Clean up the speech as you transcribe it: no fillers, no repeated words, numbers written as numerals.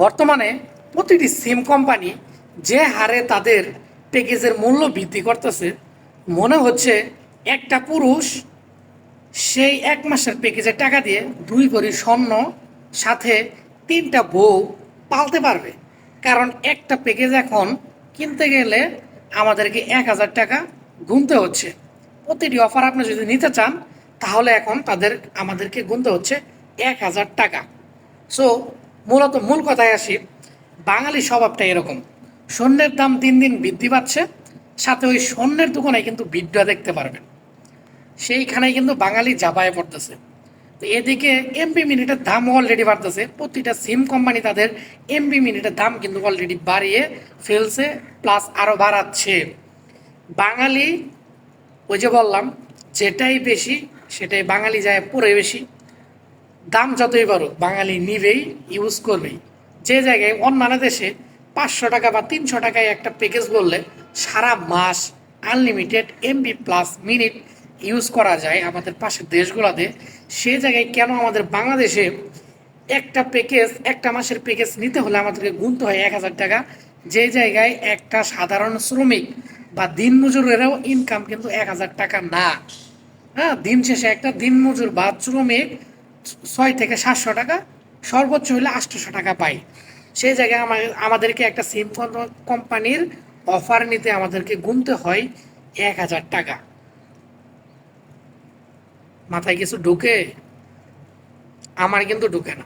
বর্তমানে প্রতিটি সিম কোম্পানি যে হারে তাদের প্যাকেজের মূল্য বৃদ্ধি করতেছে, মনে হচ্ছে একটা পুরুষ সেই 1 মাসের প্যাকেজের টাকা দিয়ে 2 ভরি স্বর্ণ সাথে 3টা বউ পালতে পারবে। কারণ একটা প্যাকেজ এখন কিনতে গেলে আমাদেরকে 1,000 টাকা গুনতে হচ্ছে। প্রতিটি অফার আপনি যদি নিতে চান তাহলে এখন আমাদেরকে গুনতে হচ্ছে 1,000 টাকা। সো মূলত মূল কথায় আসি, বাঙালি স্বভাবটা এরকম, স্বর্ণের দাম দিন দিন বৃদ্ধি পাচ্ছে, সাথে ওই স্বর্ণের দোকানে কিন্তু ভিডিও দেখতে পারবেন, সেইখানেই কিন্তু বাঙালি জাপায় পড়তেছে। তো এদিকে এমবি মিনিটের দাম অলরেডি বাড়তেছে, প্রতিটা সিম কোম্পানি তাদের এমবি মিনিটের দাম কিন্তু অলরেডি বাড়িয়ে ফেলছে, প্লাস আরও বাড়াচ্ছে। বাঙালি, ওই যে বললাম, যেটাই বেশি সেটাই বাঙালি যায় পড়ে বেশি। দাম যতই বাড়ুক বাঙালি নিবেই, ইউজ করবেই। যে জায়গায় অন্যান্য দেশে 500 টাকা বা 300 টাকায় একটা প্যাকেজ বললে সারা মাস unlimited MB plus minute use করা যায় আমাদের পাশের দেশগুলোতে, সে জায়গায় কেন আমাদের বাংলাদেশে একটা মাসের প্যাকেজ নিতে হলে আমাদেরকে গুনতে হয় 1,000 টাকা? যে জায়গায় একটা সাধারণ শ্রমিক বা দিনমজুরেরও ইনকাম কিন্তু 1,000 টাকা না। হ্যাঁ, দিন শেষে একটা দিনমজুর বা শ্রমিক 600 থেকে 700 টাকা, সর্বোচ্চ হলে 800 টাকা পাই। সেই জায়গায় আমাদেরকে একটা সিম কোম্পানির অফার নিতে আমাদেরকে গুনতে হয় 1,000 টাকা। মাথায় কিছু ঢুকে? আমার কিন্তু ঢুকে না।